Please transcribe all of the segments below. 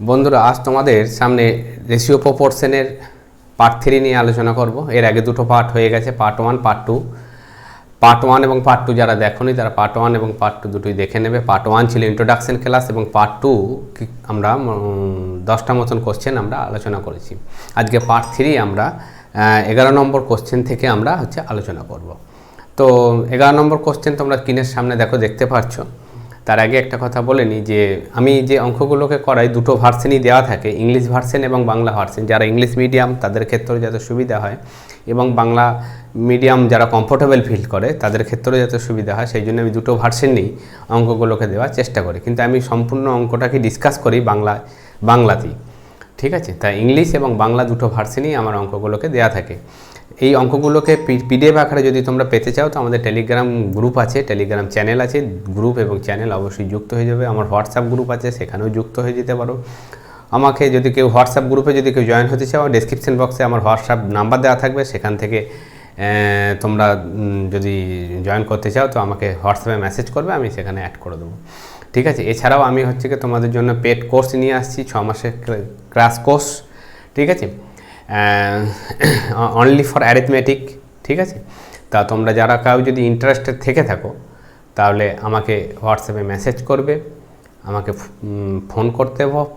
বন্ধুরা, আজ তোমাদের সামনে রেশিও প্রপোর্শনের পার্ট 3 নিয়ে আলোচনা করব। এর আগে দুটো পার্ট হয়ে গেছে, পার্ট 1 পার্ট 2। পার্ট 1 এবং পার্ট 2 যারা দেখোনি তারা পার্ট 1 এবং পার্ট 2 দুটোই দেখে নেবে। পার্ট 1 ছিল ইন্ট্রোডাকশন ক্লাস এবং পার্ট 2 আমরা 10টা মতন কোশ্চেন আমরা আলোচনা করেছি। আজকে পার্ট 3 আমরা 11 নম্বর কোশ্চেন থেকে আমরা আলোচনা করব। তো 11 নম্বর কোশ্চেন তোমরা স্ক্রিনের সামনে দেখতে পাচ্ছ। তার আগে একটা কথা বলে নিই যে আমি যে অঙ্কগুলোকে করাই দুটো ভার্সনই দেওয়া থাকে, ইংলিশ ভার্সন এবং বাংলা ভার্সন। যারা ইংলিশ মিডিয়াম তাদের ক্ষেত্রেও যাতে সুবিধা হয় এবং বাংলা মিডিয়াম যারা কমফোর্টেবল ফিল করে তাদের ক্ষেত্রেও যাতে সুবিধা হয়, সেই জন্য আমি দুটো ভার্সন নিই অঙ্কগুলোকে দেওয়ার চেষ্টা করি। কিন্তু আমি সম্পূর্ণ অঙ্কটাকে ডিসকাস করি বাংলাতেই, ঠিক আছে? তাই ইংলিশ এবং বাংলা দুটো ভার্সনই আমার অঙ্কগুলোকে দেওয়া থাকে। এই অঙ্কগুলোকে পিডিএফ আকারে যদি তোমরা পেতে চাও তো আমাদের টেলিগ্রাম গ্রুপ আছে, টেলিগ্রাম চ্যানেল আছে। গ্রুপ এবং চ্যানেল অবশ্যই যুক্ত হয়ে যাবে। আমার হোয়াটসঅ্যাপ গ্রুপ আছে, সেখানেও যুক্ত হয়ে যেতে পারো। আমাকে যদি কেউ হোয়াটসঅ্যাপ গ্রুপে যদি কেউ জয়েন হতে চাও, ডেসক্রিপশন বক্সে আমার হোয়াটসঅ্যাপ নাম্বার দেওয়া থাকবে, সেখান থেকে তোমরা যদি জয়েন করতে চাও তো আমাকে হোয়াটসঅ্যাপে মেসেজ করবে, আমি সেখানে অ্যাড করে দেবো, ঠিক আছে? এছাড়াও আমি কি তোমাদের জন্য পেড কোর্স নিয়ে আসছি, 6 মাসের ক্রাশ কোর্স, ঠিক আছে? অনলি ফর অ্যারিথমেটিক, ঠিক আছে? তা তোমরা যারা কেউ যদি ইন্টারেস্টেড থেকে থাকো তাহলে আমাকে হোয়াটসঅ্যাপে মেসেজ করবে, আমাকে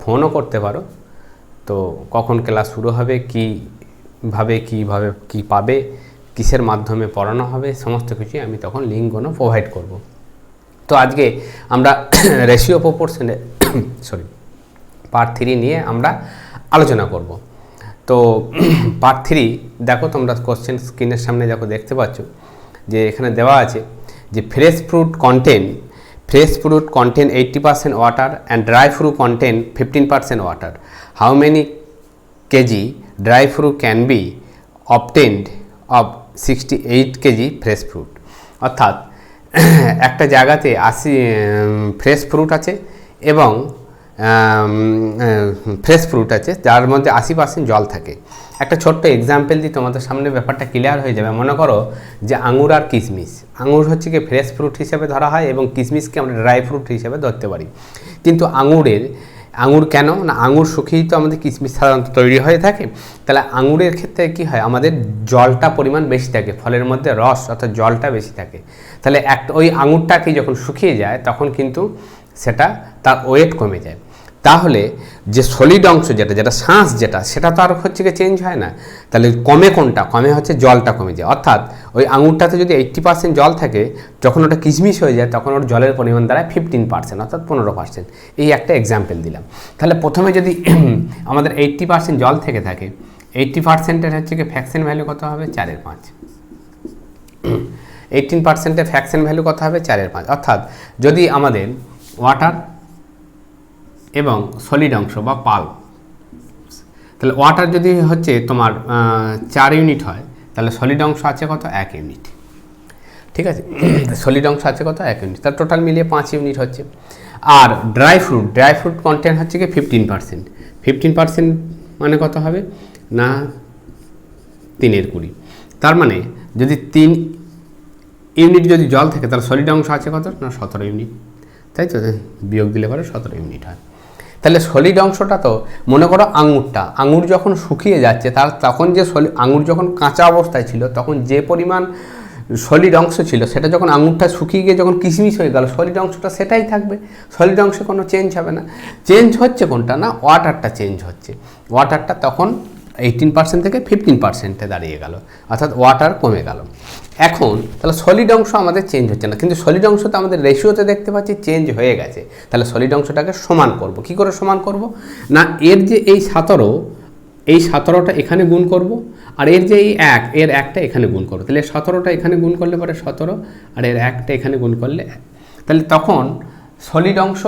ফোনও করতে পারো। তো কখন ক্লাস শুরু হবে, কীভাবে কী পাবে, কিসের মাধ্যমে পড়ানো হবে, সমস্ত কিছুই আমি তখন লিঙ্কগুলো প্রোভাইড করব। তো আজকে আমরা রেশিও প্রপোর্শনে পার্ট 3 নিয়ে আমরা আলোচনা করব। তো পার্ট 3 দেখো, তোমরা কোশ্চেন স্ক্রিনের সামনে দেখতে পাচ্ছ যে এখানে দেওয়া আছে যে fresh fruit contain 80% water and dry fruit contain 15% water. How many kg dry fruit can be obtained of 68 kg fresh fruit? অর্থাৎ একটা জায়গাতে 80 ফ্রেশ ফ্রুট আছে এবং ফ্রেশ ফ্রুট আছে যার মধ্যে 80% জল থাকে। একটা ছোট্ট এক্সাম্পল দিই, তোমাদের সামনে ব্যাপারটা ক্লিয়ার হয়ে যাবে। মনে করো যে আঙুর আর কিশমিশ, আঙুর কি ফ্রেশ ফ্রুট হিসেবে ধরা হয় এবং কিশমিশকে আমরা ড্রাই ফ্রুট হিসেবে ধরতে পারি। কিন্তু আঙুর কেন না, আঙুর শুকিয়েই তো আমাদের কিশমিশ সাধারণত তৈরি হয়ে থাকে। তাহলে আঙুরের ক্ষেত্রে কি হয়, আমাদের জলটা পরিমাণ বেশি থাকে, ফলের মধ্যে রস অর্থাৎ জলটা বেশি থাকে। তাহলে ওই আঙুরটাকে যখন শুকিয়ে যায় তখন কিন্তু সেটা তার ওয়েট কমে যায়। তাহলে যে সলিড অংশ যেটা শ্বাস সেটা তো আর চেঞ্জ হয় না। তাহলে কোনটা কমে, জলটা কমে যায়। অর্থাৎ ওই আঙুরটাতে যদি 80% জল থাকে, যখন ওটা কিশমিশ হয়ে যায় তখন ওর জলের পরিমাণ দাঁড়ায় 15%, অর্থাৎ 15%। এই একটা এক্সাম্পল দিলাম। তাহলে প্রথমে যদি আমাদের 80% জল থেকে থাকে, 80%-এর ফ্র্যাকশন ভ্যালু কত হবে? 4/5। 18%-এর ফ্র্যাকশন ভ্যালু কত হবে? 4/5। অর্থাৎ যদি আমাদের ওয়াটার এবং সলিড অংশ বা পাল্প, তাহলে ওয়াটার যদি তোমার 4 ইউনিট হয়, তাহলে সলিড অংশ আছে কত? 1 ইউনিট, ঠিক আছে? সলিড অংশ আছে কত? 1 ইউনিট। তার টোটাল মিলিয়ে 5 ইউনিট হচ্ছে। আর ড্রাই ফ্রুট কন্টেন্ট 15%। 15% মানে কত হবে না 3/20। তার মানে যদি 3 ইউনিট যদি জল থাকে তাহলে সলিড অংশ আছে কত না 17 ইউনিট, তাই তো? বিয়োগ দিলে পরে 17 ইউনিট হয়। তাহলে সলিড অংশটা তো মনে করো আঙুর যখন শুকিয়ে যাচ্ছে তখন যে আঙুর যখন কাঁচা অবস্থায় ছিল তখন যে পরিমাণ সলিড অংশ ছিল সেটা যখন আঙুরটা শুকিয়ে গিয়ে যখন কিশমিশ হয়ে গেল, সলিড অংশটা সেটাই থাকবে, সলিড অংশে কোনো চেঞ্জ হবে না। চেঞ্জ হচ্ছে কোনটা না, ওয়াটারটা চেঞ্জ হচ্ছে। ওয়াটারটা তখন 18% থেকে 15%-এ দাঁড়িয়ে গেল, অর্থাৎ ওয়াটার কমে গেল। এখন তাহলে সলিড অংশ আমাদের চেঞ্জ হচ্ছে না, কিন্তু সলিড অংশটা আমাদের রেশিওতে দেখতে পাচ্ছি চেঞ্জ হয়ে গেছে। তাহলে সলিড অংশটাকে সমান করব। কি করে সমান করব না, এর যে এই 17টা এখানে গুণ করব, আর এর যে এই এর 1টা এখানে গুণ করব। তাহলে 17টা এখানে গুণ করলে পরে 17, আর এর 1টা এখানে গুণ করলে 1। তাহলে তখন সলিড অংশ,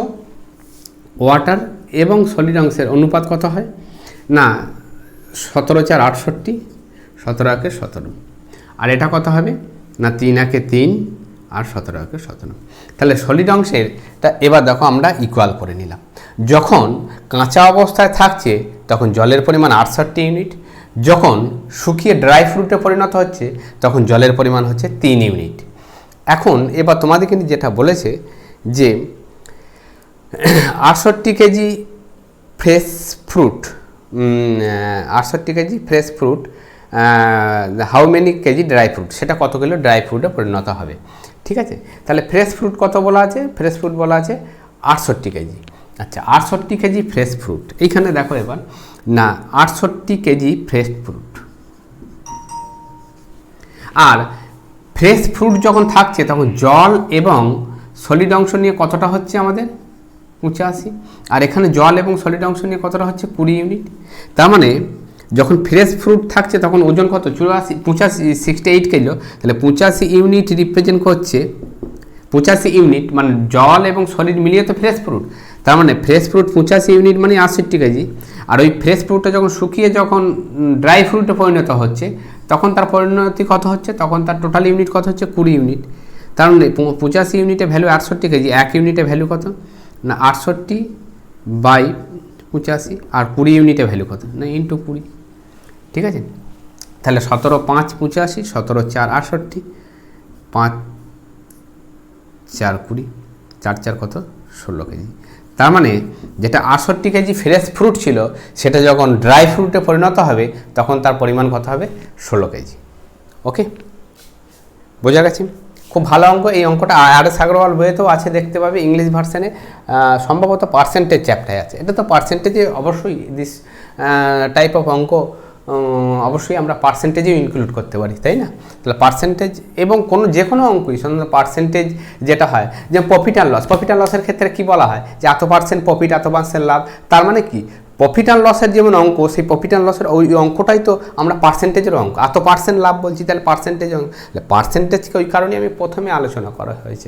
ওয়াটার এবং সলিড অংশের অনুপাত কত হয় না 17×4 = 68, 17 × 17। আর এটা কত হবে না 3 × 3 আর 17 × 17। তাহলে সলিড অংশেরটা এবার দেখো আমরা ইকুয়াল করে নিলাম। যখন কাঁচা অবস্থায় থাকছে তখন জলের পরিমাণ 68 ইউনিট, যখন শুকিয়ে ড্রাই ফ্রুটে পরিণত হচ্ছে তখন জলের পরিমাণ 3 ইউনিট। এখন এবার তোমাদেরকে যেটা বলেছে যে 68 KG fresh fruit 68 KG fresh fruit, how many KG dry fruit, সেটা কত কিলো ড্রাই ফ্রুটে পরিণত হবে। ঠিক আছে, তাহলে ফ্রেশ ফ্রুট কত বলা আছে, ফ্রেশ ফ্রুট বলা আছে 68 কেজি। আচ্ছা 68 কেজি ফ্রেশ ফ্রুট, এইখানে দেখো এবার না 68 কেজি ফ্রেশ ফ্রুট, আর ফ্রেশ ফ্রুট যখন থাকছে তখন জল এবং সলিড অংশ নিয়ে কতটা হচ্ছে আমাদের 85, আর এখানে জল এবং সলিড অংশ নিয়ে কতটা হচ্ছে 20 ইউনিট। তার মানে যখন ফ্রেশ ফ্রুট থাকছে তখন ওজন কত 68 কিলো, তাহলে 85 ইউনিট রিপ্রেজেন্ট করছে 85 ইউনিট, মানে জল এবং সলিড মিলিয়ে তো ফ্রেশ ফ্রুট। তার মানে ফ্রেশ ফ্রুট 85 ইউনিট মানে 68 কেজি, আর ওই ফ্রেশ ফ্রুটটা যখন শুকিয়ে যখন ড্রাই ফ্রুটে পরিণত হচ্ছে তখন তার পরিণতি কত হচ্ছে, তখন তার টোটাল ইউনিট কত হচ্ছে 20 ইউনিট। তার মানে 85 ইউনিটে ভ্যালু 68 কেজি, 1 ইউনিটে ভ্যালু কত না 68/85, আর 20 ইউনিটে ভ্যালু কত না ইন্টু 20। ঠিক আছে, তাহলে 17×5 85, 17×4 68, 5×4 20, 4×4 কত 16 কেজি। তার মানে যেটা 68 কেজি ফ্রেশ ফ্রুট ছিল সেটা যখন ড্রাই ফ্রুটে পরিণত হবে তখন তার পরিমাণ কত হবে 16 কেজি। ওকে, বোঝা গেছে? খুব ভালো অঙ্ক, এই অঙ্কটা আর.এস. আগরওয়াল বইয়েতেও আছে, দেখতে পাবে ইংলিশ ভার্সানে, সম্ভবত পার্সেন্টেজ চ্যাপ্টারে আছে। এটা তো পার্সেন্টেজে অবশ্যই দিস টাইপ অফ অঙ্ক অবশ্যই আমরা পার্সেন্টেজেও ইনক্লুড করতে পারি, তাই না? তাহলে পার্সেন্টেজ এবং যে কোনো অঙ্কই সাধারণত পার্সেন্টেজ যেটা হয়, যে প্রফিট অ্যান্ড লসের ক্ষেত্রে কি বলা হয় যে এত পার্সেন্ট প্রফিট এত পার্সেন্ট লাভ, তার মানে কি প্রফিট অ্যান্ড লসের যেমন অঙ্ক, সেই প্রফিট অ্যান্ড লসের ওই অঙ্কটাই তো আমরা পার্সেন্টেজের অঙ্ক, এত পার্সেন্ট লাভ বলছি, তাহলে পার্সেন্টেজকে ওই কারণে আমি প্রথমে আলোচনা করা হয়েছে।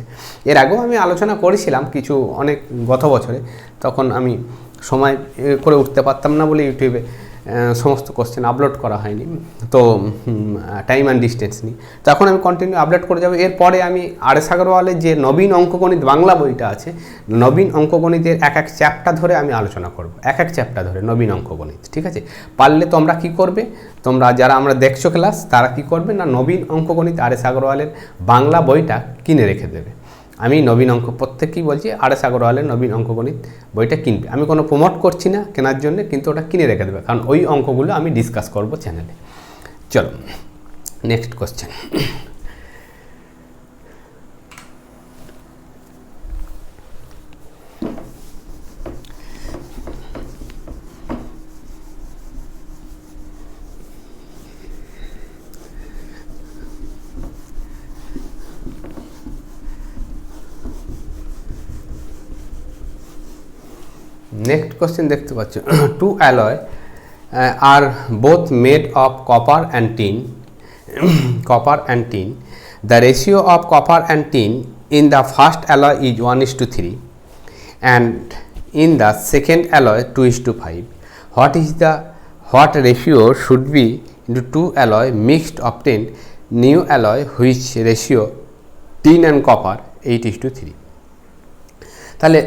এর আগেও আমি আলোচনা করেছিলাম কিছু অনেক গত বছরে, তখন আমি সময় করে উঠতে পারতাম না বলে ইউটিউবে সমস্ত কোশ্চেন আপলোড করা হয়নি, তো টাইম অ্যান্ড ডিস্টেন্স নিই, তো এখন আমি কন্টিনিউ আপলোড করে যাবো। এরপরে আমি আর.এস. আগরওয়ালের যে নবীন অঙ্কগণিত বাংলা বইটা আছে, নবীন অঙ্কগণিতের এক চ্যাপ্টার ধরে আমি আলোচনা করব, এক চ্যাপ্টার ধরে নবীন অঙ্কগণিত। ঠিক আছে, পারলে তোমরা কি করবে, তোমরা যারা আমরা দেখছো ক্লাস তারা কি করবে না নবীন অঙ্কগণিত আর.এস. আগরওয়ালের বাংলা বইটা কিনে রেখে দেবে। আমি নবীন অঙ্ক প্রত্যেককেই বলছি আর.এস. আগরওয়ালের নবীন অঙ্কগণিত বইটা কিনবে, আমি কোনো প্রমোট করছি না কেনার জন্য, কিন্তু ওটা কিনে রেখে দেবে, কারণ ওই অঙ্কগুলো আমি ডিসকাস করব চ্যানেলে। চলো নেক্সট কোশ্চেন। নেক্সট কোশ্চেন দেখতে পাচ্ছ, two alloy are both made of copper and tin, the ratio of copper and tin in the first alloy is 1:3 and in the second alloy 2:5. what ratio should be into two alloy mixed obtain new alloy which ratio tin and copper 8:3. তাহলে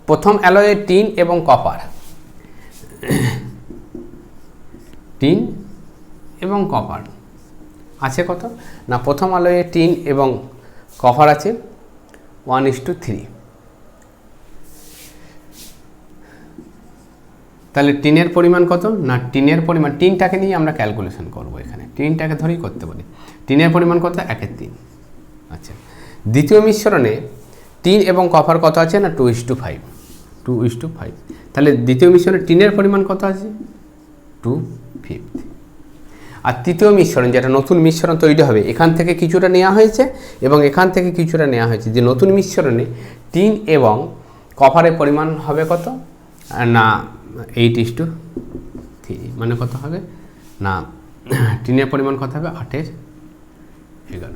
প্রথম অ্যালয়ে tin এবং copper, tin এবং copper আছে কত না, প্রথম অ্যালয়ে tin এবং copper আছে 1:3। তাহলে টিনের পরিমাণ কত না, টিনের পরিমাণ, টিনটাকে নিয়ে আমরা ক্যালকুলেশন করব, এখানে টিনটাকে ধরেই করতে পারি। টিনের পরিমাণ কত 1/3। আচ্ছা, দ্বিতীয় মিশ্রণে টিন এবং কপার কত আছে না 2:5, তাহলে দ্বিতীয় মিশ্রণে টিনের পরিমাণ কত আছে 2/5। আর তৃতীয় মিশ্রণ যেটা নতুন মিশ্রণ তৈরি হবে, এখান থেকে কিছুটা নেওয়া হয়েছে এবং এখান থেকে কিছুটা নেওয়া হয়েছে, যে নতুন মিশ্রণে টিন এবং কপারের পরিমাণ হবে কত না 8:3, মানে কত হবে না টিনের পরিমাণ কত হবে 8/11।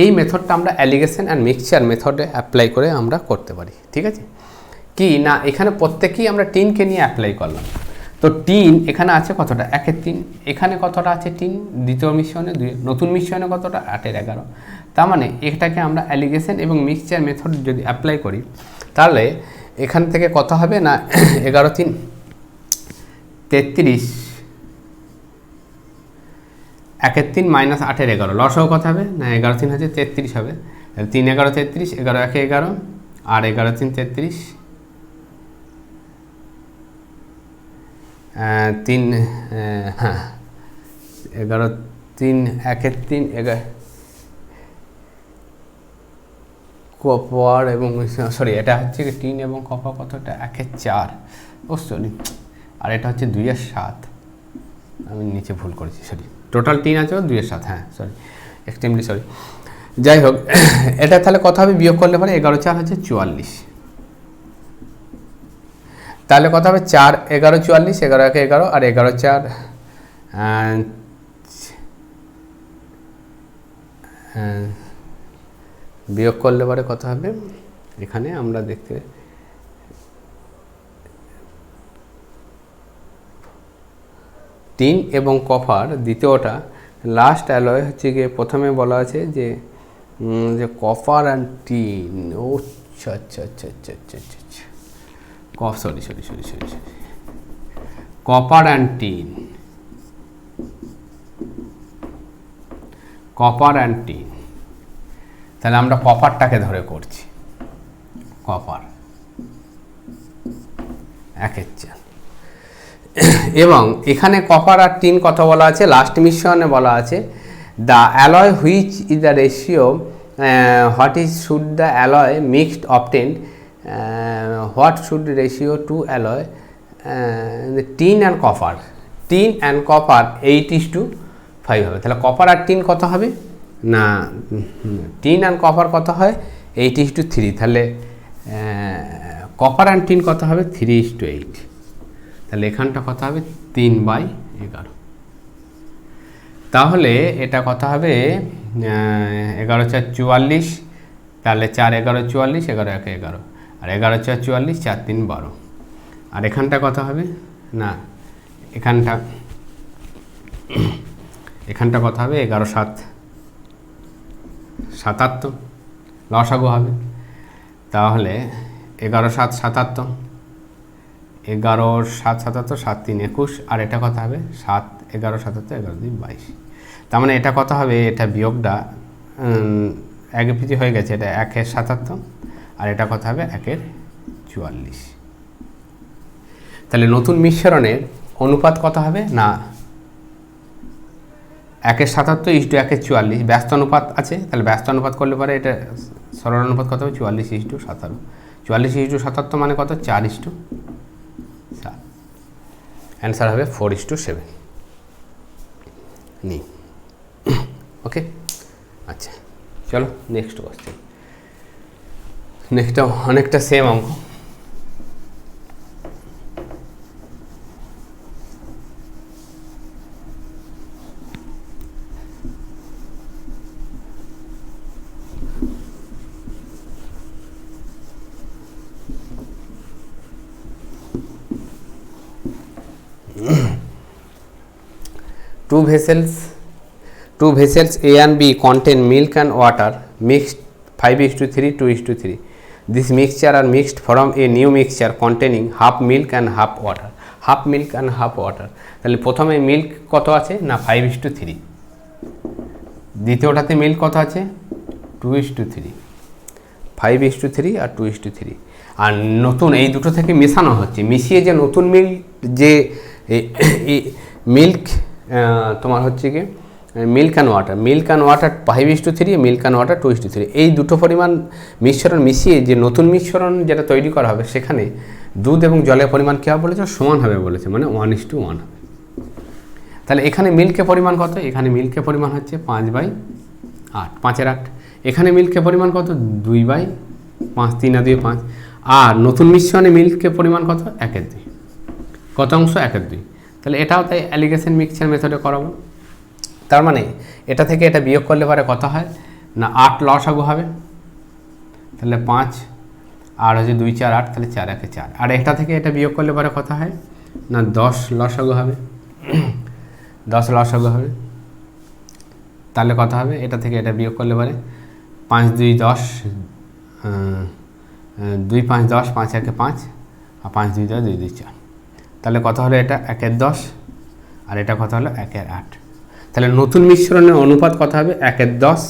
এই মেথডটা আমরা অ্যালিগেশন অ্যান্ড মিক্সচার মেথডে অ্যাপ্লাই করে আমরা করতে পারি। ঠিক আছে, কি না এখানে প্রত্যেকেই আমরা টিনকে নিয়ে অ্যাপ্লাই করলাম। তো টিন এখানে আছে কতটা 1/3, এখানে কতটা আছে টিন দ্বিতীয় মিশ্রণে 2, নতুন মিশ্রণে কতটা 8/11। তার মানে এটাকে আমরা অ্যালিগেশন এবং মিক্সচার মেথড যদি অ্যাপ্লাই করি তাহলে এখান থেকে কত হবে না 11×3 33, 1/3 - 8/11, লসও কত হবে না 11×3 হচ্ছে 33 হবে, 3×11 33, 11×1 11, আর 11×3 33, 3 হ্যাঁ 11 3 1 3 11 কপার এবং সরি এটা হচ্ছে কি 3 এবং কপার কতটা 1 4 ও সরি আর এটা হচ্ছে 2 এর 7 আমি নিচে ভুল করেছি সরি টোটাল 3 আছে 2 এর 7 হ্যাঁ সরি এক্সট্রিমলি সরি যাই হোক এটা তাহলে কত হবে বিয়োগ করলে পরে 11 4 হচ্ছে 44 তাহলে কত হবে 4 11 44 11 1 11 আর 11 4 বিয়োগ করলে পরে কত হবে এখানে আমরা দেখতে 3 এবং কপার দ্বিতীয়টা লাস্ট অ্যালয় হচ্ছে গিয়ে প্রথমে বলা আছে যে কপার অ্যান্ড টিন ও আচ্ছা আচ্ছা আচ্ছা আচ্ছা আচ্ছা আচ্ছা সরি কপার অ্যান্ড টিন তাহলে আমরা কপারটাকে ধরে করছি কপার 1 4 এবং এখানে কপার আর টিন কথা বলা আছে লাস্ট মিশ্রণে বলা আছে the alloy which is the ratio what is should the alloy mixed obtained what should ratio to alloy tin and copper 8:5 হবে তাহলে কপার আর টিন কত হবে না টিন অ্যান্ড কপার কত হয় 8:3 তাহলে কপার অ্যান্ড টিন কত হবে 3:8 তাহলে এখানটা কত হবে 3/11 তাহলে এটা কত হবে 11 4 44 তাহলে 4 11 44 11 1 11 আর 11 4 44 4 3 12 আর এখানটা কত হবে না এখানটা কত হবে 11 7 77 লসাগু হবে তাহলে 11 7 77 11 7 77 7 3 21 আর এটা কত হবে 7 11 77 11 2 22 তার মানে এটা কত হবে এটা বিয়োগটা একে পিছিয়ে হয়ে গেছে এটা 1 এর 77 আর এটা কত হবে 1 এর 44 তাহলে নতুন মিশ্রণের অনুপাত কত হবে না 1 এর 77 ইস টু 1 এর 44 ব্যস্ত অনুপাত আছে তাহলে ব্যস্ত অনুপাত করলে পরে এটা সরল অনুপাত কত হবে 44 ইস টু 17 44 ইস টু 77 মানে কত 4 ইস টু 7 অ্যান্সার হবে 4:7 নি ওকে আচ্ছা চলো নেক্সট কোশ্চেন নেক্সটটা অনেকটা সেম অঙ্ক Two vessels A and B contain milk and water mixed 5:3 2:3. This mixture are mixed from a new mixture containing half milk and half water. তাহলে প্রথমে মিল্ক কত আছে না 5:3 দ্বিতীয়টাতে মিল্ক কত আছে 2:3 5:3 আর 2:3 আর নতুন এই দুটো থেকে মেশানো হচ্ছে মিশিয়ে যে নতুন মিল্ক যে মিল্ক তোমার হচ্ছে কি milk and water 5:3 milk and water 2:3 এই দুটো পরিমাণ মিশ্রণ মিশিয়ে যে নতুন মিশ্রণ যেটা তৈরি করা হবে সেখানে দুধ এবং জলের পরিমাণ কী হবে বলেছে সমান হবে বলেছে মানে 1:1 হবে তাহলে এখানে মিল্কের পরিমাণ কত এখানে মিল্কের পরিমাণ হচ্ছে 5/8 5 এর 8 এখানে মিল্কের পরিমাণ কত 2/5 3 আর 2 5 আর নতুন মিশ্রণে মিল্কের পরিমাণ কত 1/2 কত অংশ 1/2 তাহলে এটাও তাই অ্যালিগেশন মিক্সচার মেথডে করাবো তার মানে এটা থেকে এটা বিয়োগ করলে পরে কত হয় না 8 লসাগু হবে তাহলে 5 আর হচ্ছে 2 4 8 তাহলে 4 1 4 আর এটা থেকে এটা বিয়োগ করলে পরে কত হয় না 10 লসাগু হবে 10 লসাগু হবে তাহলে কত হবে এটা থেকে এটা বিয়োগ করলে পরে 5 2 10 2 5 10 5 1 5 আর 5 2 10 2 2 4 তাহলে কত হলো এটা 1 এর 10 আর এটা কত হলো 1 এর 8 তাহলে নতুন মিশ্রণের অনুপাত কত হবে 1 এর 10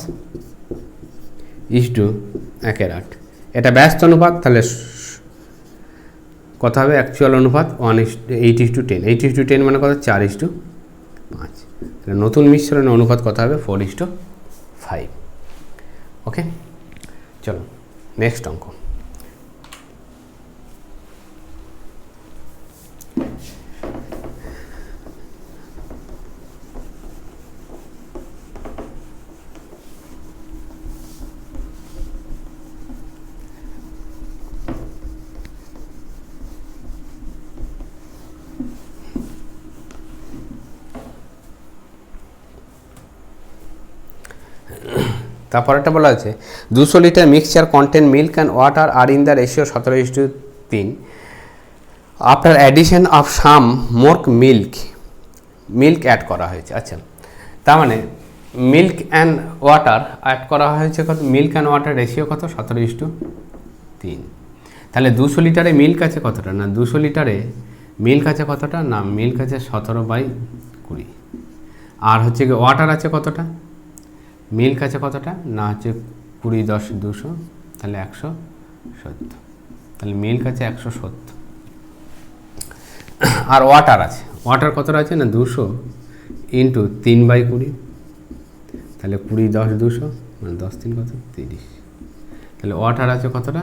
ইস টু 1 এর 8 এটা ব্যস্ত অনুপাত তাহলে কত হবে অ্যাকচুয়াল অনুপাত 8:10, 8:10 মানে কত 4:5। তাহলে নতুন মিশ্রণের অনুপাত কত হবে 4:5। ওকে, চলো নেক্সট অঙ্ক। তারপরেটা বলা আছে 200 litre mixture contain milk and water are in the ratio 17:3 after addition of some more milk add করা হয়েছে। আচ্ছা, তার মানে মিল্ক অ্যান্ড ওয়াটার অ্যাড করা হয়েছে কত, মিল্ক অ্যান্ড ওয়াটার রেশিও কত 17:3। তাহলে 200 লিটারে মিল্ক আছে কতটা, না 200 লিটারে মিল্ক আছে কতটা, না মিল্ক আছে 17/20, আর হচ্ছে কি ওয়াটার আছে কতটা, মিল্ক আছে কতটা, না হচ্ছে 20 10 200, তাহলে 170। তাহলে মিল্ক আছে 170 আর ওয়াটার আছে, ওয়াটার কতটা আছে না 200 ইন্টু 3/20, তাহলে 20 10 200 মানে 10 3 কত 30। তাহলে ওয়াটার আছে কতটা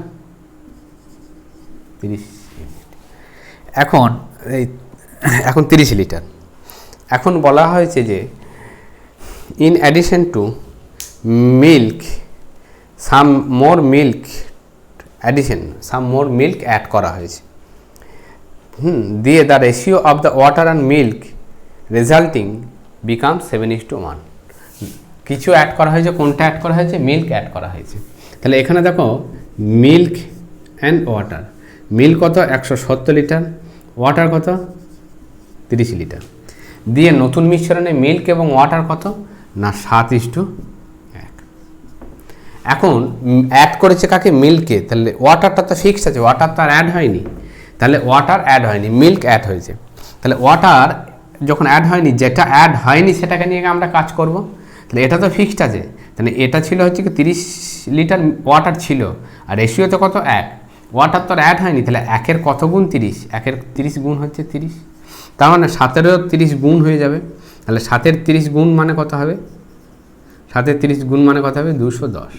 30 ইউনিট। এখন 30 লিটার। এখন বলা হয়েছে যে in addition to milk some more milk add করা হয়েছে, দিয়ে the ratio of the water and milk resulting become 7:1। কিছু অ্যাড করা হয়েছে, কোনটা অ্যাড করা হয়েছে, মিল্ক অ্যাড করা হয়েছে। তাহলে এখানে দেখো মিল্ক অ্যান্ড ওয়াটার, মিল্ক কত 170 লিটার, ওয়াটার কত 30 লিটার, দিয়ে নতুন মিশ্রণে মিল্ক এবং ওয়াটার কত না 7:1। এখন অ্যাড করেছে কাকে, মিল্কে, তাহলে ওয়াটারটা তো ফিক্সড আছে, ওয়াটার তো আর অ্যাড হয়নি, তাহলে ওয়াটার অ্যাড হয়নি, মিল্ক অ্যাড হয়েছে। তাহলে ওয়াটার যখন অ্যাড হয়নি, যেটা অ্যাড হয়নি সেটাকে নিয়ে আমরা কাজ করব। তাহলে এটা তো ফিক্সড আছে, তাহলে এটা ছিল হচ্ছে কি 30 লিটার ওয়াটার ছিল, আর রেশিও তো কত 1, ওয়াটার তো আর অ্যাড হয়নি, তাহলে 1-এর কত গুণ 30, 1-এর 30 গুণ হচ্ছে 30, তার মানে 7-এরও 30 গুণ হয়ে যাবে। তাহলে 7-এর 30 গুণ মানে কত হবে, 7-এর 30 গুণ মানে কত হবে 210,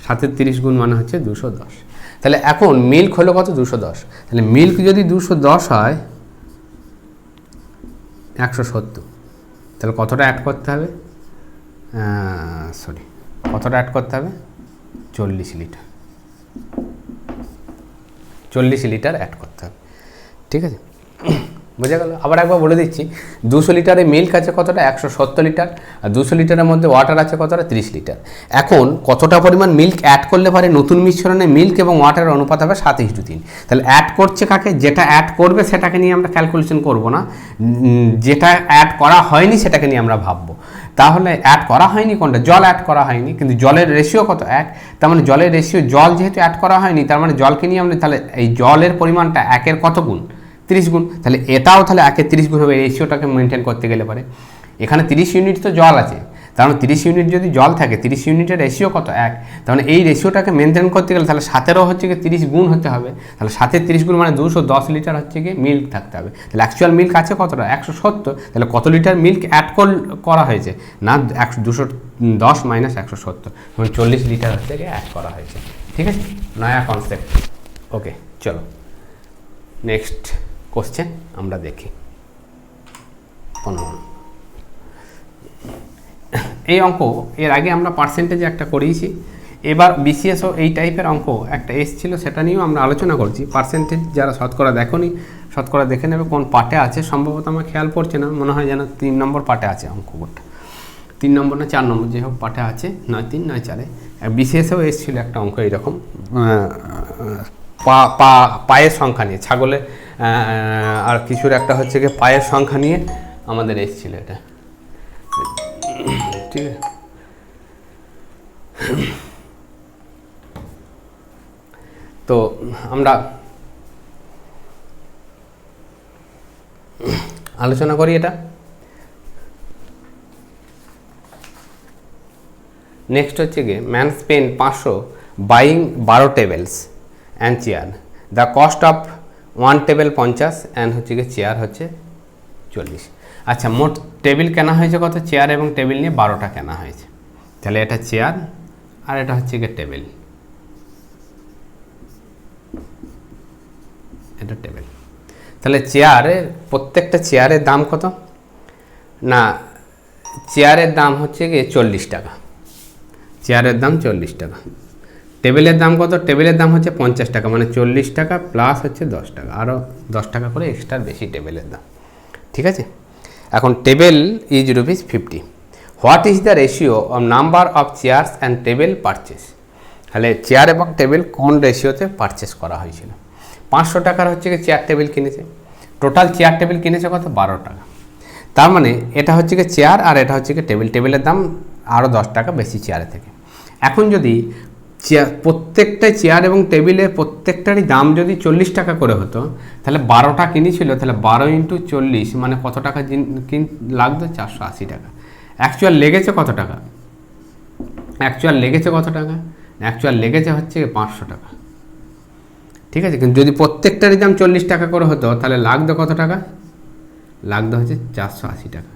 7-এর 30 গুণ মানে হচ্ছে 210। তাহলে এখন মিল্ক হলো কত 210, তাহলে মিল্ক যদি 210 হয় 170, তাহলে কতটা অ্যাড করতে হবে, কতটা অ্যাড করতে হবে 40 লিটার, 40 লিটার অ্যাড করতে হবে। ঠিক আছে, বোঝা গেল। আবার একবার বলে দিচ্ছি, 200 লিটারে মিল্ক আছে কতটা 170 লিটার, আর 200 লিটারের মধ্যে ওয়াটার আছে কতটা 30 লিটার। এখন কতটা পরিমাণ মিল্ক অ্যাড করলে পারে, নতুন মিশ্রণে মিল্ক এবং ওয়াটারের অনুপাত হবে 7:3। তাহলে অ্যাড করছে কাকে, যেটা অ্যাড করবে সেটাকে নিয়ে আমরা ক্যালকুলেশন করব না, যেটা অ্যাড করা হয়নি সেটাকে নিয়ে আমরা ভাববো। তাহলে অ্যাড করা হয়নি কোনটা, জল অ্যাড করা হয়নি, কিন্তু জলের রেশিও কত 1, তার মানে জলের রেশিও, জল যেহেতু অ্যাড করা হয়নি তার মানে জলকে নিয়ে আমরা, তাহলে এই জলের পরিমাণটা 1-এর কত গুণ 30 গুণ, তাহলে এটাও তাহলে 1-এর 30 গুণ হবে, রেশিওটাকে মেনটেন করতে গেলে পারে। এখানে 30 ইউনিট তো জল আছে, তার মানে 30 ইউনিট যদি জল থাকে, 30 ইউনিটের রেশিও কত 1, তার মানে এই রেশিওটাকে মেনটেন করতে গেলে তাহলে 7-এরও হচ্ছে কি 30 গুণ হতে হবে, তাহলে 7-এর 30 গুণ মানে 210 লিটার হচ্ছে কি মিল্ক থাকতে হবে। তাহলে অ্যাকচুয়াল মিল্ক আছে কতটা 170, তাহলে কত লিটার মিল্ক অ্যাড করা হয়েছে না 210 মাইনাস 170, মানে 40 লিটার হচ্ছে কি অ্যাড করা হয়েছে। ঠিক আছে, নয়া কনসেপ্ট। ওকে, চলো নেক্সট কোশ্চেন আমরা দেখি। 15 এই অঙ্ক এর আগে আমরা পার্সেন্টেজে একটা করিয়েছি, এবার বিসিএসও এই টাইপের অঙ্ক একটা এসেছিলো, সেটা নিয়েও আমরা আলোচনা করছি। পার্সেন্টেজ যারা শতকরা দেখোনি, শতকরা দেখে নেবে কোন পার্টে আছে, সম্ভবত আমার খেয়াল পড়ছে না, মনে হয় যেন 3 নম্বর পার্টে আছে অঙ্কটা, 3 নম্বর না 4 নম্বর, যাই হোক পার্টে আছে, নয় 3 নয় 4-এ। বিসিএসও এসেছিলো একটা অঙ্ক এইরকম, পায়ের সংখ্যা নিয়ে, ছাগলে আর কিছুর একটা হচ্ছে কি পায়ের সংখ্যা নিয়ে আমাদের এসেছিল এটা। ঠিক আছে, তো আমরা আলোচনা করি এটা। নেক্সট হচ্ছে গিয়ে man spend 500 buying 12 tables and chair, the cost of 1 table 50 and হচ্ছে গিয়ে চেয়ার হচ্ছে 40। আচ্ছা, মোট টেবিল কেনা হয়েছে কত? চেয়ার এবং টেবিল নিয়ে 12টা কেনা হয়েছে। তাহলে এটা চেয়ার আর এটা হচ্ছে গিয়ে টেবিল, এটা টেবিল। তাহলে চেয়ারের প্রত্যেকটা চেয়ারের দাম কত? না, চেয়ারের দাম হচ্ছে গিয়ে 40 টাকা, চেয়ারের দাম 40 টাকা। টেবিলের দাম কত? টেবিলের দাম হচ্ছে 50 টাকা, মানে 40 টাকা প্লাস হচ্ছে 10 টাকা, আরও 10 টাকা করে এক্সট্রা বেশি টেবিলের দাম। ঠিক আছে, এখন table is ₹50। What is the ratio of number of chairs and table purchase? তাহলে চেয়ার এবং টেবিল কোন রেশিওতে পারচেস করা হয়েছিল? 500 টাকার হচ্ছে কি চেয়ার টেবিল কিনেছে, টোটাল চেয়ার টেবিল কিনেছে কত? 12 টাকা। তার মানে এটা হচ্ছে কি চেয়ার আর এটা হচ্ছে কি টেবিল, টেবিলের দাম আরও 10 টাকা বেশি চেয়ারের থেকে। এখন যদি প্রত্যেকটাই চেয়ার এবং টেবিলের প্রত্যেকটারই দাম যদি 40 টাকা করে হতো, তাহলে 12টা কিনেছিল, তাহলে 12 × 40 মানে কত টাকা লাগতো? 480 টাকা। অ্যাকচুয়াল লেগেছে কত টাকা? অ্যাকচুয়াল লেগেছে কত টাকা? অ্যাকচুয়াল লেগেছে হচ্ছে 500 টাকা। ঠিক আছে, কিন্তু যদি প্রত্যেকটারই দাম 40 টাকা করে হতো, তাহলে লাগতো কত টাকা? লাগতো হচ্ছে 480 টাকা।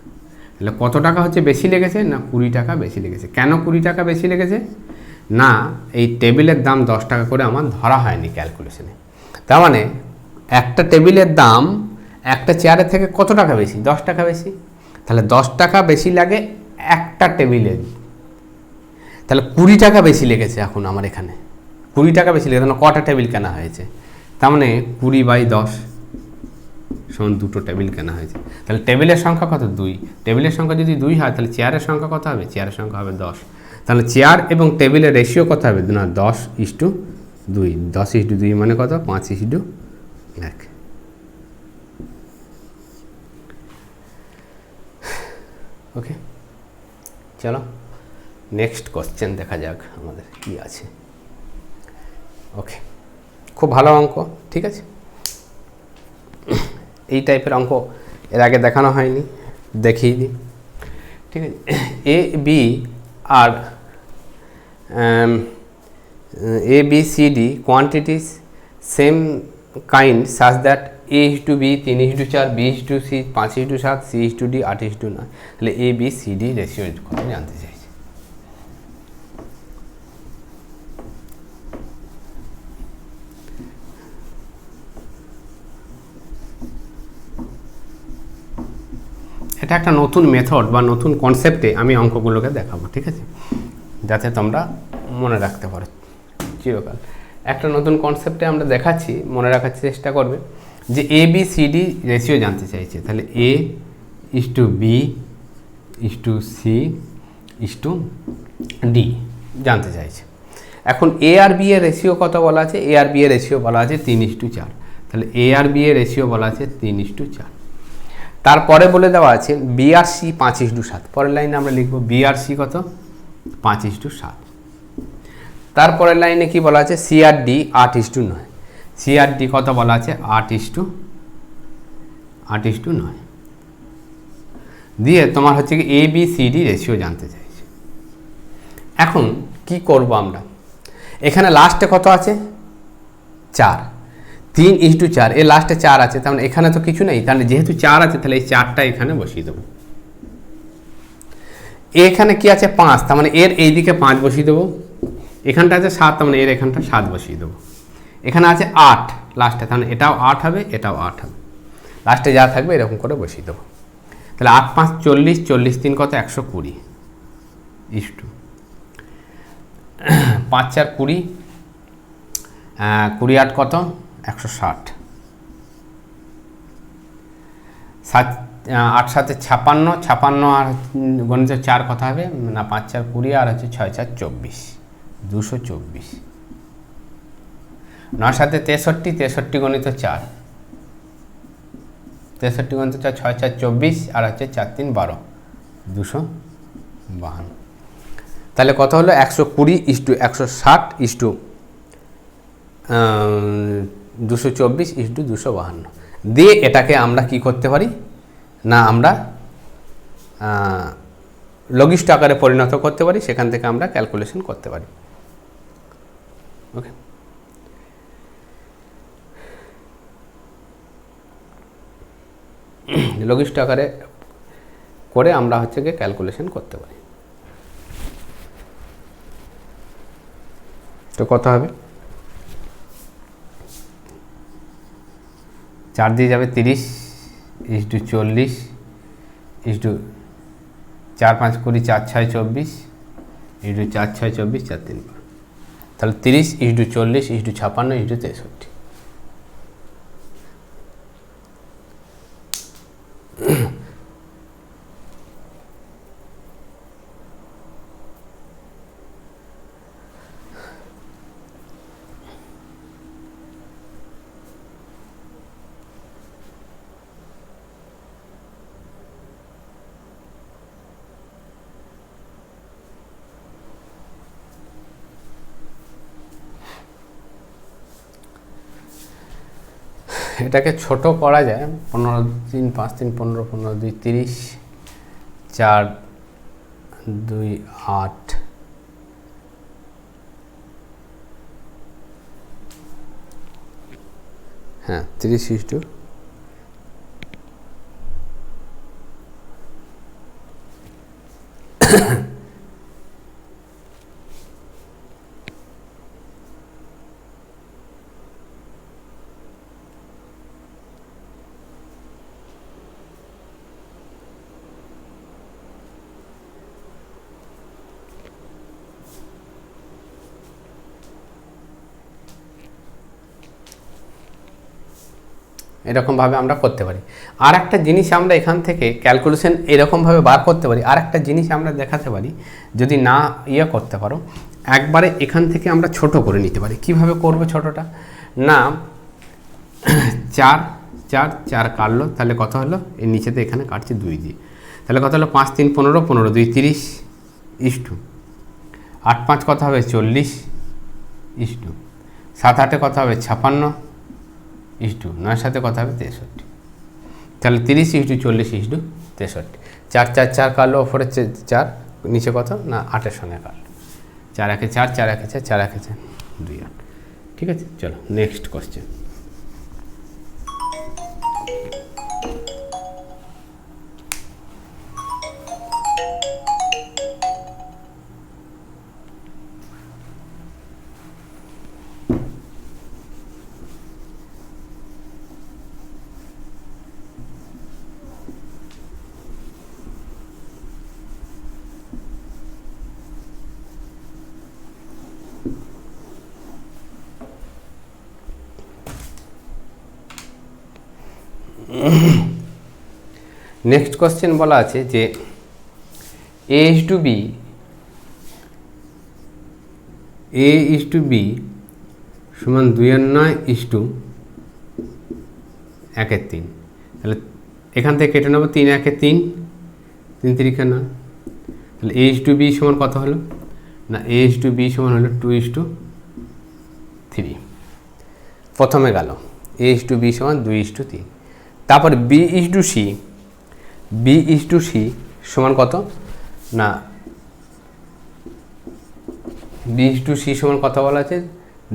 তাহলে কত টাকা হচ্ছে বেশি লেগেছে? না, 20 টাকা বেশি লেগেছে। কেন 20 টাকা বেশি লেগেছে? না, এই টেবিলের দাম 10 টাকা করে আমার ধরা হয়নি ক্যালকুলেশনে। তার মানে একটা টেবিলের দাম একটা চেয়ারের থেকে কত টাকা বেশি? 10 টাকা বেশি। তাহলে 10 টাকা বেশি লাগে একটা টেবিলের, তাহলে 20 টাকা বেশি লেগেছে এখন আমার এখানে। 20 টাকা বেশি লেগেছে, মানে কটা টেবিল কেনা হয়েছে? তার মানে 20/10 সমান 2টো টেবিল কেনা হয়েছে। তাহলে টেবিলের সংখ্যা কত? 2। টেবিলের সংখ্যা যদি 2 হয়, তাহলে চেয়ারের সংখ্যা কত হবে? চেয়ারের সংখ্যা হবে 10। তাহলে চেয়ার এবং টেবিলের রেশিও কত হবে? না, 10:2। 10:2 মানে কত? 5:1। ওকে, চলো নেক্সট কোশ্চেন দেখা যাক আমাদের কি আছে। ওকে, খুব ভালো অঙ্ক। ঠিক আছে, এই টাইপের অঙ্ক এর আগে দেখানো হয়নি, দেখিয়ে দিই। ঠিক আছে, এ বি আর A, B, C, D quantities same kind such that A:B 3:4, B:C 5:7, C:D 8:9। তাহলে A, B, C, D ratio কথা জানতে চাইছি। এটা একটা নতুন মেথড বা নতুন কনসেপ্টে আমি অঙ্কগুলোকে দেখাবো। ঠিক আছে, যাতে তোমরা মনে রাখতে পারো চিরকাল। একটা নতুন কনসেপ্টে আমরা দেখাচ্ছি, মনে রাখার চেষ্টা করবে যে ABCD রেশিও জানতে চাইছে। তাহলে A:B C:D জানতে চাইছে। এখন A আর B এর রেশিও কত বলা আছে? A আর B এর রেশিও বলা আছে 3:4। তাহলে A আর B এর রেশিও বলা আছে 3:4। তারপরে বলে দেওয়া আছে B আর C 5:7। পরের লাইনে আমরা লিখব B আর C কত? 5:7। তারপরের লাইনে কি বলা আছে? C আর D 8:9। C আর D কত বলা আছে? 8:9 দিয়ে তোমার হচ্ছে কি ABCD রেশিও জানতে চাইছে। এখন কি করব আমরা? এখানে লাস্টে কত আছে? 4। 3:4, এর লাস্টে 4 আছে, তার মানে এখানে তো কিছু নেই। তাহলে যেহেতু 4 আছে, তাহলে এই 4টা এখানে বসিয়ে দেবো। এখানে কি আছে? 5, তার মানে এর এই দিকে 5 বসিয়ে দেবো। এখানটা আছে 7, তার মানে এর এখানটা 7 বসিয়ে দেবো। এখানে আছে 8 লাস্টে, তার মানে এটাও 8 হবে, এটাও 8 হবে। লাস্টে যা থাকবে এরকম করে বসিয়ে দেবো। তাহলে 8 5 40, 40 3 কত? 120 ইস্টু 5 4 20, 20 8 কত? 160। 8 7 56, 56 আর গণিত 4 কথা হবে না, 5 4 20 আর হচ্ছে 6 4 24, 224। 9 7 63, 63 গণিত 4, 63 গণিত 4, 6 4 24 আর হচ্ছে 4 3 12, 252। তাহলে কত হলো? 120:160 224:252 দিয়ে এটাকে আমরা কি করতে পারি না, আমরা লঘিষ্ঠ আকারে পরিণত করতে পারি। সেখান থেকে আমরা ক্যালকুলেশন করতে পারি। ওকে, লঘিষ্ঠ আকারে করে আমরা হচ্ছে গিয়ে ক্যালকুলেশন করতে পারি। তো কত হবে, 4 দিয়ে যাবে 30 = 40 = 4 5 20 4 6 24 = 4 6 24 4 3 12, তাহলে 30 = 40 = 56 = 63। এটাকে ছোট করা যায়, 15 3 5 3 15 15 2 30 4 2 8, হ্যাঁ 30 এরকমভাবে আমরা করতে পারি। আর একটা জিনিস আমরা এখান থেকে ক্যালকুলেশন এরকমভাবে বার করতে পারি। আর একটা জিনিস আমরা দেখাতে পারি, যদি না করতে পারো, একবারে এখান থেকে আমরা ছোট করে নিতে পারি। কিভাবে করব ছোটটা, না 4 4 4 কাটলো, তাহলে কত হলো, এর নিচেতে এখানে কাটছে 2 দিয়ে, তাহলে কত হলো 5 3 15 15 2 30 = 8 5 কত হবে 40 = 7 8 কত হবে 56 = 9 7 কত হবে 63, তাহলে 30 = 40 = 63। 4 4 4 কাটলো, ওপরে 4 নিচে কত না 8-এর সঙ্গে কাটলো, 4 1 4 4 1 4 4 1 4 2 8। ঠিক আছে, চলো নেক্সট কোশ্চেন। নেক্সট কোশ্চেন বলা আছে যে a/b সমান 2/9 = 1/3। তাহলে এখান থেকে কেটে নেব 3 1 3 3 3 9, তাহলে a/b সমান কত হলো না a/b সমান হলো 2:3। প্রথমে গেল a/b সমান 2:3। তারপর b/c সমান কত না b/c সমান কত বলা আছে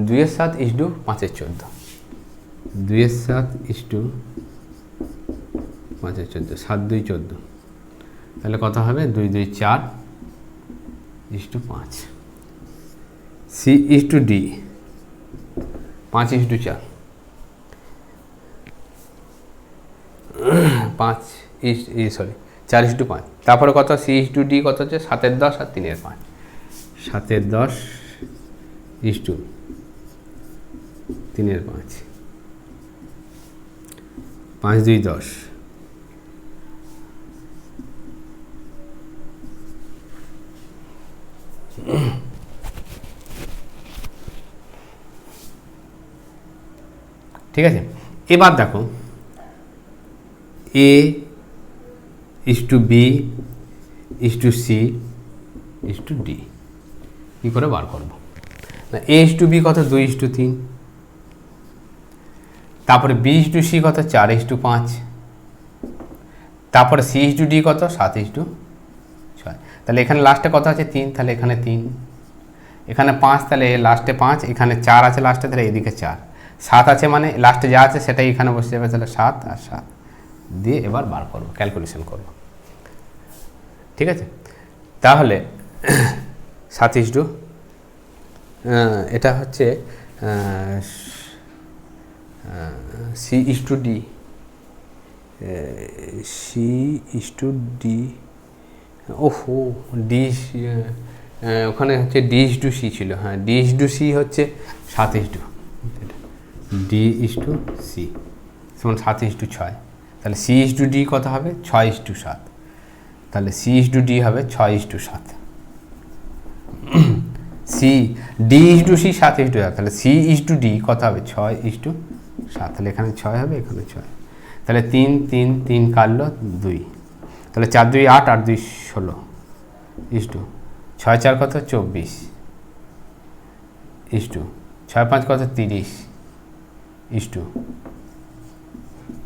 2/7 = 5/14, 2/7 = 5/14, 7 2 14, তাহলে কত হবে 2 2 4 = 5। c/d 5:4, 4:5। তারপরে কত c/d কত হচ্ছে 7/10 আর 3/5, 7/10 = 3/5, 5 2 10। ঠিক আছে, এবার দেখো a/b/c/d কী করে বার করবো না a/b কত 2:3, তারপরে b/c কত 4:5, তারপরে c/d কত 7:6। তাহলে এখানে লাস্টে কত আছে 3, তাহলে এখানে 3, এখানে 5, তাহলে লাস্টে 5, এখানে 4 আছে লাস্টে, তাহলে এদিকে 4, 7 আছে মানে লাস্টে যা আছে সেটাই এখানে বসে যাবে, তাহলে 7 আর 7 দিয়ে এবার বার করব, ক্যালকুলেশন করব। ঠিক আছে, তাহলে 7:, এটা হচ্ছে C/D, C/D, ওহো ডি, ওখানে হচ্ছে D/C ছিল, হ্যাঁ D/C হচ্ছে 7:, D/C সমান 7:6, তাহলে C/D কত হবে 6:7, তাহলে C/D হবে 6:7, D/C 7:7, তাহলে C/D কত হবে 6:7, তাহলে এখানে 6 হবে, এখানে 6, তাহলে 3 3 3 কাটলো 2, তাহলে 4 2 8, 8 2 16, 6 4 কত 24, 6 5 কত 30,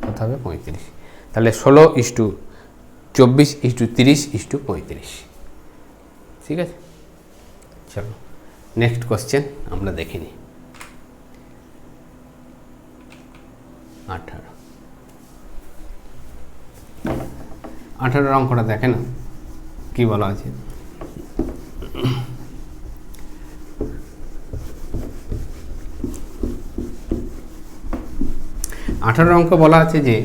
কত হবে 35, তাহলে 16:24:30:35। ঠিক আছে, চলো নেক্সট কোশ্চেন আমরা দেখে নিই। 18 অঙ্কটা দেখে না কি বলা আছে। অঙ্ক বলা আছে যে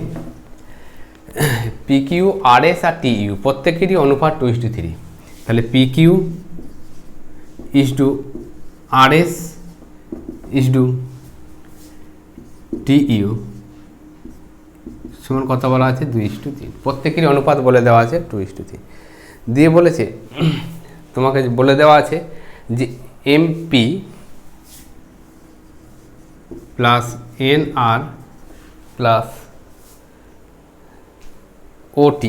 PQ, RS আর TU প্রত্যেকেরই অনুপাত 2:3, তাহলে PQ RS TU সমান কত বলা আছে 2:3, প্রত্যেকেরই অনুপাত বলে দেওয়া আছে 2:3, দিয়ে বলেছে তোমাকে বলে দেওয়া আছে যে MP plus NR plus OT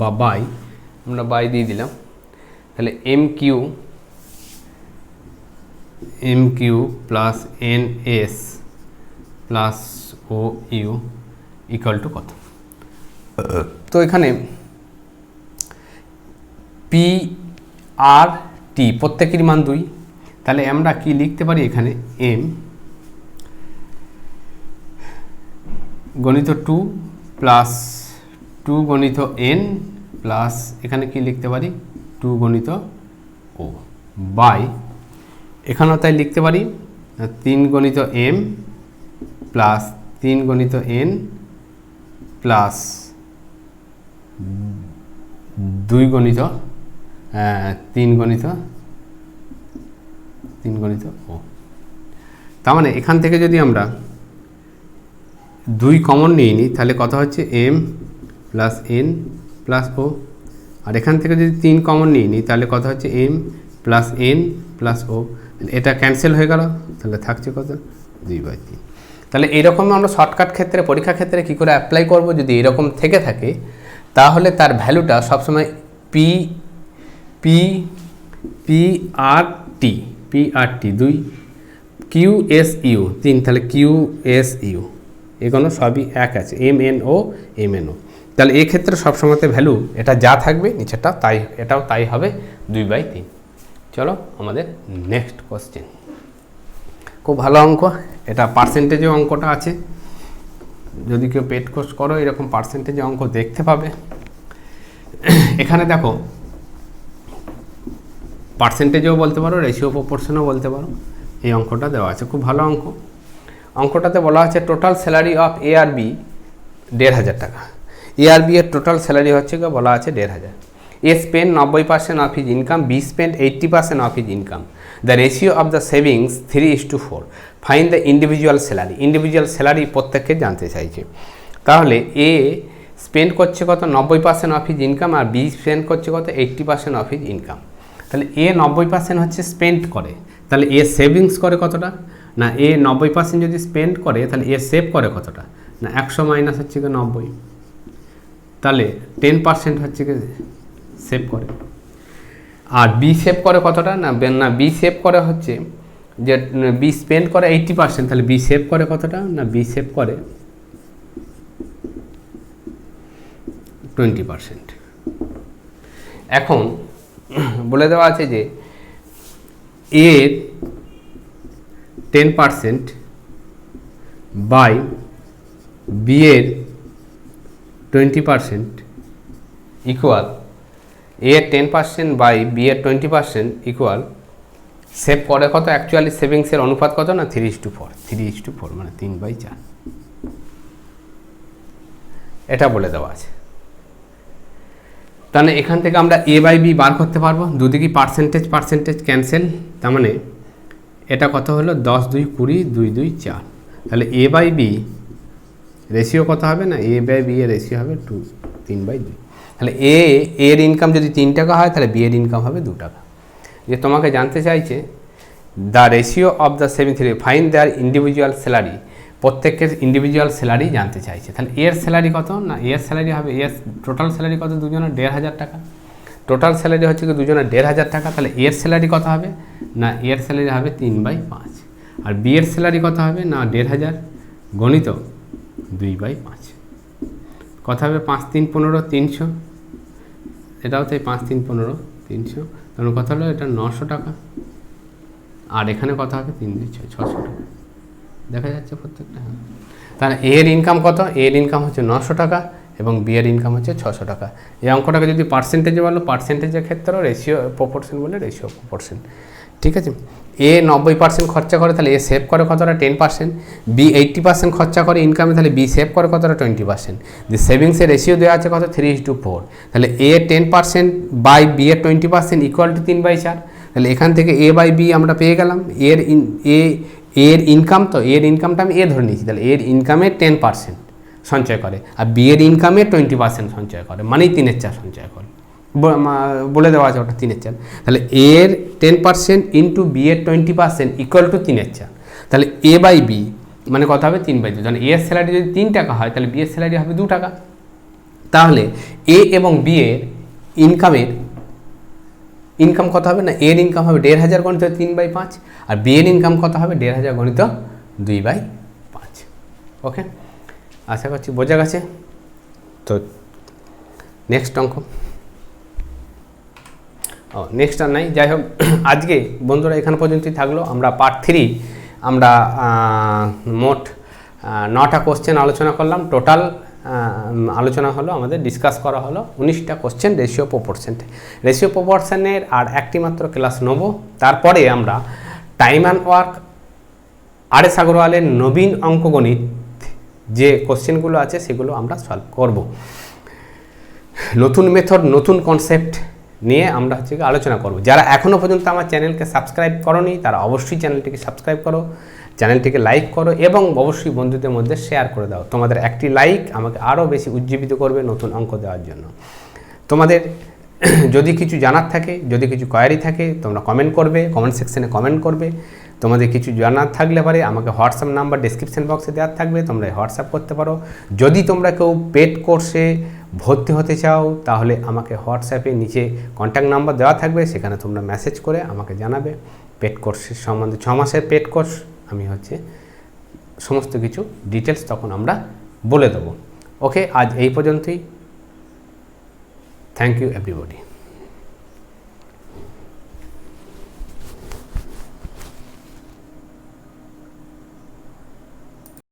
বা বাই, আমরা বাই দিয়ে দিলাম, তাহলে MQ plus NS plus OU equal to কত। তো এখানে PRT প্রত্যেকের মান 2, তাহলে আমরা কি লিখতে পারি এখানে M গণিত 2 প্লাস 2 গণিত N প্লাস এখানে কি লিখতে পারি 2 গণিত O বাই, এখানেও তাই লিখতে পারি 3 গণিত M প্লাস 3 গণিত N প্লাস 2 গণিত 3 গণিত O। তার মানে এখান থেকে যদি আমরা 2 কমন নিয়ে নিই তাহলে কত হচ্ছে M plus N plus O, আর এখান থেকে যদি 3 কমন নিয়ে নিই তাহলে কত হচ্ছে M plus N plus O, এটা ক্যান্সেল হয়ে গেল, তাহলে থাকছে কত 2/3। তাহলে এইরকম আমরা শর্টকাট ক্ষেত্রে পরীক্ষা ক্ষেত্রে কী করে অ্যাপ্লাই করব, যদি এরকম থেকে থাকে তাহলে তার ভ্যালুটা সবসময় PRT 2, QSU 3, তাহলে QSU এগুলো সবই এক আছে, MNO, তাহলে এই ক্ষেত্রে সবসময়তে ভ্যালু এটা যা থাকবে নিচেরটা তাই, এটাও তাই হবে 2/3। চলো আমাদের নেক্সট কোশ্চেন, খুব ভালো অঙ্ক, এটা পার্সেন্টেজে অঙ্কটা আছে, যদি কেউ পেড কোর্স করো এরকম পার্সেন্টেজে অঙ্ক দেখতে পাবে। এখানে দেখো পার্সেন্টেজেও বলতে পারো, রেশিও প্রপোর্শনও বলতে পারো, এই অঙ্কটা দেওয়া আছে, খুব ভালো অঙ্ক। অঙ্কটাতে বলা আছে টোটাল স্যালারি অফ A আর B 1,500 টাকা, A আর B এর টোটাল স্যালারি হচ্ছে বলা আছে 1,500। A spend 90% of his income, B spend 80% of his income. The ratio of the savings 3:4. Find the individual salary. Individual salary প্রত্যেককে জানতে চাইছে। তাহলে A স্পেন্ড করছে কত 90% অফ হিজ ইনকাম, আর B স্পেন্ড করছে কত 80% অফ হিজ ইনকাম। তাহলে A 90% হচ্ছে স্পেন্ড করে, তাহলে A সেভিংস করে কতটা না, A 90% যদি স্পেন্ড করে তাহলে A সেভ করে কতটা না 100 মাইনাস হচ্ছে 90, তাহলে 10% হচ্ছে সেভ করে। আর বি সেভ করে কতটা না, বি সেভ করে হচ্ছে যে বি স্পেন্ড করে 80%, তাহলে বি সেভ করে কতটা না, বি সেভ করে 20%। এখন বলে দেওয়া আছে যে এর 10% বাই বি এর 20% ইকুয়াল এ এর 10% বাই বি এর 20% ইকুয়াল সেভ করে কত, অ্যাকচুয়ালি সেভিংসের অনুপাত কত না 3:4, 3:4 মানে 3/4, এটা বলে দেওয়া আছে। তাহলে এখান থেকে আমরা এ বাই বি বার করতে পারবো, দুদিকে পার্সেন্টেজ ক্যান্সেল, তার মানে এটা কত হলো 10, 2, 20, 2, 2, 4, তাহলে এ বাই বি রেশিও কত হবে না, এ বাই বি এর রেশিও হবে 3/2, তাহলে এর ইনকাম যদি 3 টাকা হয় তাহলে বি এর ইনকাম হবে 2 টাকা। যে তোমাকে জানতে চাইছে the ratio of the saving three, fine there individual salary, প্রত্যেকের ইন্ডিভিজুয়াল স্যালারি জানতে চাইছে। তাহলে এর স্যালারি কত না, এর স্যালারি হবে, এর টোটাল স্যালারি কত, দুজনের 1,500 টাকা, টোটাল স্যালারি হচ্ছে কি দুজনের 1,500 টাকা, তাহলে এর স্যালারি কত হবে না, এর স্যালারি হবে 3/5, আর বি এর স্যালারি কত হবে না 1,500 গণিত 2/5, কত হবে 5, 3, 15, 300, এটাও তাই 5, 3, 15, 300, তাহলে কত হলো এটা 900 টাকা, আর এখানে কত হবে 3, 2, 6, 600 টাকা, দেখা যাচ্ছে প্রত্যেকটা। তাহলে এর ইনকাম কত, এর ইনকাম হচ্ছে 900 টাকা এবং বি এর ইনকাম হচ্ছে 600 টাকা। এই অঙ্কটাকে যদি পার্সেন্টেজে বলো, পার্সেন্টেজের ক্ষেত্রেও রেশিও প্রপোর্শন বলে রেশিও প্রপোর্শন, ঠিক আছে। এ 90% খরচা করে, তাহলে এ সেভ করে কতটা 10%, বি 80% খরচা করে ইনকামে, তাহলে বি সেভ করে কতটা 20%, যে সেভিংসের রেশিও দেওয়া আছে কত 3:4, তাহলে এ 10% বাই বি এর 20% ইকুয়াল টু 3/4, তাহলে এখান থেকে এ বাই বি আমরা পেয়ে গেলাম। এর ইনকাম, তো এর ইনকামটা আমি এ ধরে নিয়েছি, তাহলে এর ইনকামের 10% সঞ্চয় করে, আর বি এর ইনকামের 20% সঞ্চয় করে, মানেই 3/4 সঞ্চয় করে, বলে দেওয়া আছে ওটা 3/4, তাহলে এর 10% ইন্টু বি এর 20% ইকুয়াল টু 3/4, তাহলে এ বাই বি মানে কত হবে 3/2, তাহলে এর স্যালারি যদি 3 টাকা হয় তাহলে বি এর স্যালারি হবে 2 টাকা, তাহলে এ এবং বি এর ইনকাম কত হবে না, এর ইনকাম হবে 1,500 গণিত 3/5, আর বি এর ইনকাম কত হবে 1,500 গণিত 2/5। ওকে, আশা করছি বোঝা গেছে। তো নেক্সট অঙ্ক, নেক্সট আর নাই, যাই হোক আজকে বন্ধুরা এখান পর্যন্তই থাকলো। আমরা পার্ট 3 আমরা মোট 9টা কোশ্চেন আলোচনা করলাম, টোটাল আলোচনা হলো আমাদের, ডিসকাস করা হলো 19টা কোশ্চেন রেশিও প্রপোর্শনের, আর একটি মাত্র ক্লাস নেব। তারপরে আমরা টাইম অ্যান্ড ওয়ার্ক আর.এস. আগরওয়ালের নবীন অঙ্কগণিত যে কোশ্চেনগুলো আছে সেগুলো আমরা সলভ করব। নতুন মেথড, নতুন কনসেপ্ট নিয়ে আমরা হচ্ছে আলোচনা করব। যারা এখনও পর্যন্ত আমার চ্যানেলকে সাবস্ক্রাইব করোনি তারা অবশ্যই চ্যানেলটিকে সাবস্ক্রাইব করো, চ্যানেলটিকে লাইক করো এবং অবশ্যই বন্ধুদের মধ্যে শেয়ার করে দাও। তোমাদের একটি লাইক আমাকে আরও বেশি উজ্জীবিত করবে নতুন অঙ্ক দেওয়ার জন্য। তোমাদের যদি কিছু জানার থাকে, যদি কিছু কোয়ারি থাকে, তোমরা কমেন্ট করবে, কমেন্ট সেকশনে কমেন্ট করবে। তোমাদের কিছু জানার থাকলে পারে আমাকে হোয়াটসঅ্যাপ নাম্বার ডেসক্রিপশন বক্সে দেওয়া থাকবে, তোমরা হোয়াটসঅ্যাপ করতে পারো। যদি তোমরা কেউ পেড কোর্সে ভর্তি হতে চাও তাহলে আমাকে হোয়াটসঅ্যাপে নিচে কন্ট্যাক্ট নাম্বার দেওয়া থাকবে, সেখানে তোমরা মেসেজ করে আমাকে জানাবে পেড কোর্সের সম্বন্ধে। 6 মাসের পেড কোর্স আমি সমস্ত কিছু ডিটেলস তখন আমরা বলে দেবো। ওকে, আজ এই পর্যন্তই। Thank you everybody.